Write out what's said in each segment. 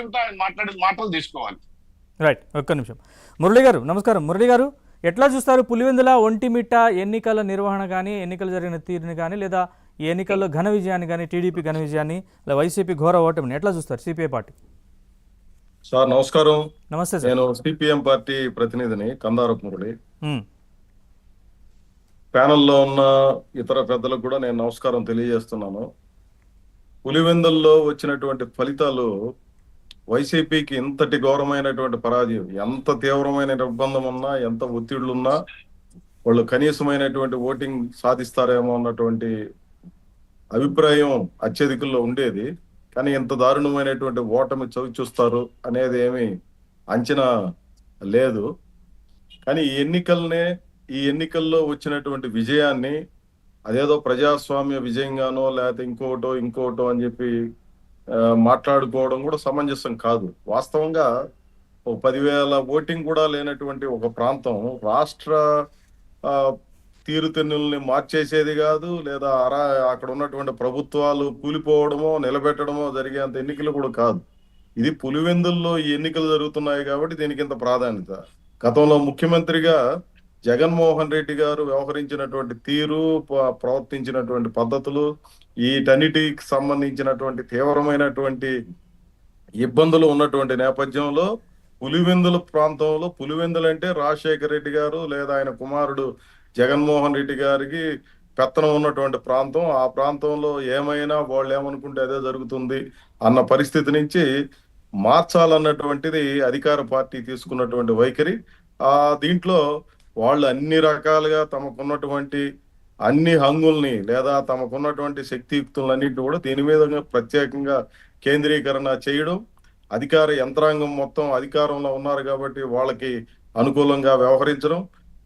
ఆయన మాట్లాడిన మాటలు తీసుకోవాలి. రైట్, ఒక్క నిమిషం. మురళి గారు నమస్కారం. మురళి గారు, ఎట్లా చూస్తారు పులివెందుల ఒంటిమిట్ట ఎన్నికల నిర్వహణ కానీ, ఎన్నికలు జరిగిన తీరుని కానీ, లేదా ఈ ఎన్నికల్లో ఘన విజయాన్ని కానీ, టీడీపీ ఘన విజయాన్ని, లేదా వైసీపీ ఘోర ఓటమిని ఎట్లా చూస్తారు సిపిఐ పార్టీ? సార్ నమస్కారం. నమస్తే సార్. నేను సిపిఎం పార్టీ ప్రతినిధిని కందారపు మురళి. ఉమ్, ప్యానెల్లో ఉన్న ఇతర పెద్దలకు కూడా నేను నమస్కారం తెలియజేస్తున్నాను. పులివెందుల్లో వచ్చినటువంటి ఫలితాలు వైసీపీకి ఇంతటి ఘోరమైనటువంటి పరాజయం, ఎంత తీవ్రమైన నిర్బంధం ఉన్నా, ఎంత ఒత్తిళ్లున్నా వాళ్ళు కనీసమైనటువంటి ఓటింగ్ సాధిస్తారేమో అన్నటువంటి అభిప్రాయం అత్యధికుల్లో ఉండేది. కానీ ఇంత దారుణమైనటువంటి ఓటమి చవి చూస్తారు అనేది ఏమి అంచనా లేదు. కానీ ఈ ఎన్నికల్లో వచ్చినటువంటి విజయాన్ని అదేదో ప్రజాస్వామ్య విజయంగానో లేకపోతే ఇంకోటో అని చెప్పి మాట్లాడుకోవడం కూడా సమంజసం కాదు. వాస్తవంగా ఒక 10,000 ఓటింగ్ కూడా లేనటువంటి ఒక ప్రాంతం రాష్ట్ర తీరుతెన్నుల్ని మార్చేసేది కాదు, లేదా అక్కడ ఉన్నటువంటి ప్రభుత్వాలు కూలిపోవడమో నిలబెట్టడమో జరిగేంత ఎన్నికలు కూడా కాదు. ఇది పులివెందుల్లో ఈ ఎన్నికలు జరుగుతున్నాయి కాబట్టి దీనికి ఇంత ప్రాధాన్యత. గతంలో ముఖ్యమంత్రిగా జగన్మోహన్ రెడ్డి గారు వ్యవహరించినటువంటి తీరు, ప్రవర్తించినటువంటి పద్ధతులు, వీటన్నిటికి సంబంధించినటువంటి తీవ్రమైనటువంటి ఇబ్బందులు ఉన్నటువంటి నేపథ్యంలో పులివెందుల ప్రాంతంలో, పులివెందులు అంటే రాజశేఖర రెడ్డి గారు లేదా ఆయన కుమారుడు జగన్మోహన్ రెడ్డి గారికి పెత్తనం ఉన్నటువంటి ప్రాంతం. ఆ ప్రాంతంలో ఏమైనా వాళ్ళు ఏమనుకుంటే అదే జరుగుతుంది అన్న పరిస్థితి నుంచి మార్చాలన్నటువంటిది అధికార పార్టీ తీసుకున్నటువంటి వైఖరి. దీంట్లో వాళ్ళు అన్ని రకాలుగా తమకున్నటువంటి అన్ని హంగుల్ని లేదా తమకున్నటువంటి శక్తియుక్తులన్నింటినీ కూడా దీని మీద ప్రత్యేకంగా కేంద్రీకరణ చేయడం, అధికార యంత్రాంగం మొత్తం అధికారంలో ఉన్నారు కాబట్టి వాళ్ళకి అనుకూలంగా వ్యవహరించడం,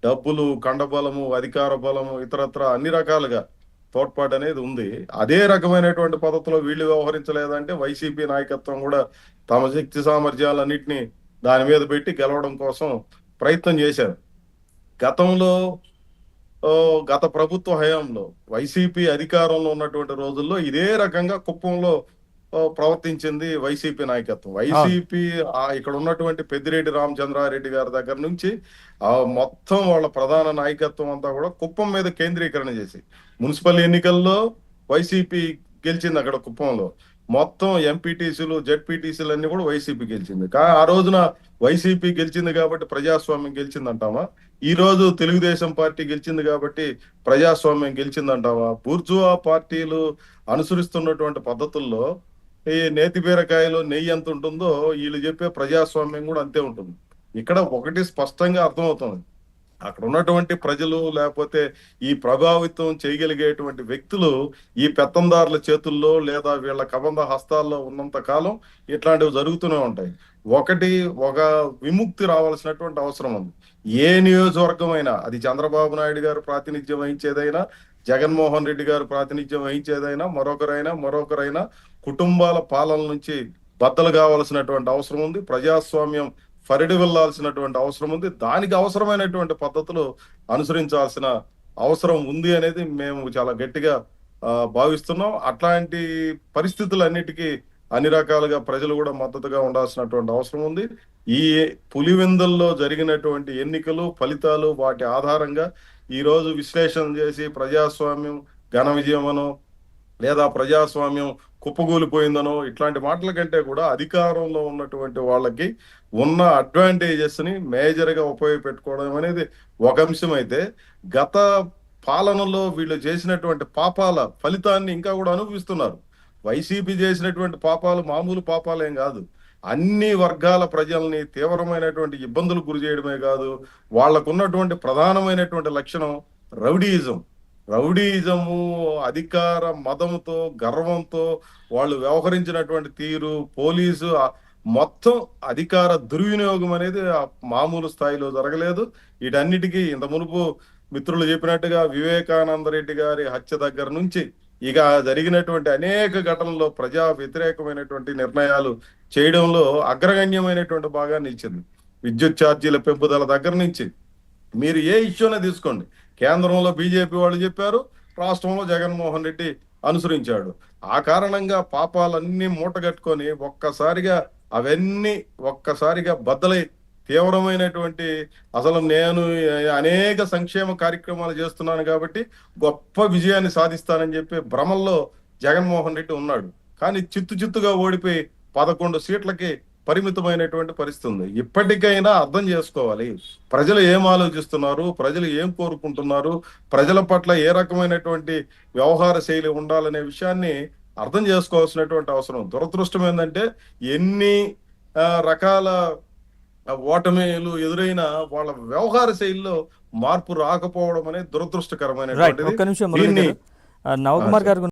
డబ్బులు, కండబలము, అధికార బలము, ఇతరత్ర అన్ని రకాలుగా తోడ్పాటు అనేది ఉంది. అదే రకమైనటువంటి పద్ధతిలో వీళ్ళు వ్యవహరించలేదంటే వైసీపీ నాయకత్వం కూడా తమ శక్తి సామర్థ్యాలన్నింటినీ దాని మీద పెట్టి గెలవడం కోసం ప్రయత్నం చేశారు. గత ప్రభుత్వ హయాంలో వైసీపీ అధికారంలో ఉన్నటువంటి రోజుల్లో ఇదే రకంగా కుప్పంలో ప్రవర్తించింది వైసీపీ నాయకత్వం. వైసీపీ ఇక్కడ ఉన్నటువంటి పెద్దిరెడ్డి రామచంద్రారెడ్డి గారి దగ్గర నుంచి మొత్తం వాళ్ళ ప్రధాన నాయకత్వం అంతా కూడా కుప్పం మీద కేంద్రీకరణ చేసి, మున్సిపల్ ఎన్నికల్లో వైసీపీ గెలిచింది. అక్కడ కుప్పంలో మొత్తం ఎంపీటీసీలు, జెడ్పీటీసీలు అన్ని కూడా వైసీపీ గెలిచింది. ఆ రోజున వైసీపీ గెలిచింది కాబట్టి ప్రజాస్వామ్యం గెలిచిందంటావా? ఈ రోజు తెలుగుదేశం పార్టీ గెలిచింది కాబట్టి ప్రజాస్వామ్యం గెలిచిందంటావా? బూర్జువా పార్టీలు అనుసరిస్తున్నటువంటి పద్ధతుల్లో ఈ నేతి బీరకాయలో నెయ్యి ఎంత ఉంటుందో వీళ్ళు చెప్పే ప్రజాస్వామ్యం కూడా అంతే ఉంటుంది. ఇక్కడ ఒకటి స్పష్టంగా అర్థమవుతుంది, అక్కడ ఉన్నటువంటి ప్రజలు లేకపోతే ఈ ప్రభావితం చేయగలిగేటువంటి వ్యక్తులు ఈ పెత్తందారుల చేతుల్లో లేదా వీళ్ళ కబంధ హస్తాల్లో ఉన్నంత కాలం ఇట్లాంటివి జరుగుతూనే ఉంటాయి. ఒక విముక్తి రావాల్సినటువంటి అవసరం ఉంది. ఏ నియోజకవర్గం అయినా, అది చంద్రబాబు నాయుడు గారు ప్రాతినిధ్యం వహించేదైనా, జగన్మోహన్ రెడ్డి గారు ప్రాతినిధ్యం వహించేదైనా, మరొకరైనా కుటుంబాల పాలన నుంచి బద్దలు కావాల్సినటువంటి అవసరం ఉంది. ప్రజాస్వామ్యం ఫరిడి వెళ్లాల్సినటువంటి అవసరం ఉంది. దానికి అవసరమైనటువంటి పద్ధతులు అనుసరించాల్సిన అవసరం ఉంది అనేది మేము చాలా గట్టిగా భావిస్తున్నాం. అట్లాంటి పరిస్థితులన్నిటికీ అన్ని రకాలుగా ప్రజలు కూడా మద్దతుగా ఉండాల్సినటువంటి అవసరం ఉంది. ఈ పులివెందుల్లో జరిగినటువంటి ఎన్నికలు, ఫలితాలు, వాటి ఆధారంగా ఈ రోజు విశ్లేషణ చేసి ప్రజాస్వామ్యం ఘన విజయమనో లేదా ప్రజాస్వామ్యం కుప్పగూలిపోయిందనో ఇట్లాంటి మాటల కంటే కూడా అధికారంలో ఉన్నటువంటి వాళ్ళకి ఉన్న అడ్వాంటేజెస్ ని మేజర్ గా ఉపయోగపెట్టుకోవడం అనేది ఒక అంశం అయితే, గత పాలనలో వీళ్ళు చేసినటువంటి పాపాల ఫలితాన్ని ఇంకా కూడా అనుభవిస్తున్నారు. వైసీపీ చేసినటువంటి పాపాలు మామూలు పాపాలేం కాదు. అన్ని వర్గాల ప్రజల్ని తీవ్రమైనటువంటి ఇబ్బందులు గురి చేయడమే కాదు, వాళ్లకున్నటువంటి ప్రధానమైనటువంటి లక్షణం రౌడీయిజము, అధికార మదంతో, గర్వంతో వాళ్ళు వ్యవహరించినటువంటి తీరు, పోలీసు మొత్తం అధికార దుర్వినియోగం అనేది మామూలు స్థాయిలో జరగలేదు. వీటన్నిటికీ ఇంత మునుపు మిత్రులు చెప్పినట్టుగా వివేకానంద రెడ్డి గారి హత్య దగ్గర నుంచి ఇక జరిగినటువంటి అనేక ఘటనల్లో ప్రజా వ్యతిరేకమైనటువంటి నిర్ణయాలు చేయడంలో అగ్రగణ్యమైనటువంటి భాగాన్ని ఇచ్చింది. విద్యుత్ ఛార్జీల పెంపుదల దగ్గర నుంచి మీరు ఏ ఇష్యూనే తీసుకోండి, కేంద్రంలో బీజేపీ వాళ్ళు చెప్పారు, రాష్ట్రంలో జగన్మోహన్ రెడ్డి అనుసరించాడు. ఆ కారణంగా పాపాలన్నీ మూటగట్టుకొని ఒక్కసారిగా అవన్నీ ఒక్కసారిగా బద్దలై తీవ్రమైనటువంటి అసలు నేను అనేక సంక్షేమ కార్యక్రమాలు చేస్తున్నాను కాబట్టి గొప్ప విజయాన్ని సాధిస్తానని చెప్పి భ్రమల్లో జగన్మోహన్ రెడ్డి ఉన్నాడు. కానీ చిత్తుగా ఓడిపోయి 11 సీట్లకి పరిమితమైనటువంటి పరిస్థితి ఉంది. ఇప్పటికైనా అర్థం చేసుకోవాలి, ప్రజలు ఏం ఆలోచిస్తున్నారు, ప్రజలు ఏం కోరుకుంటున్నారు, ప్రజల పట్ల ఏ రకమైనటువంటి వ్యవహార శైలి ఉండాలనే విషయాన్ని అర్థం చేసుకోవాల్సినటువంటి అవసరం. దురదృష్టం ఏంటంటే ఎన్ని రకాల ఓటమిలు ఎదురైనా వాళ్ళ వ్యవహార శైలిలో మార్పు రాకపోవడం అనేది రైట్, దురదృష్టకరమైనటువంటిది. ఒక్క నిమిషం మురళి దీన్ని గారు. నవకుమార్ గారు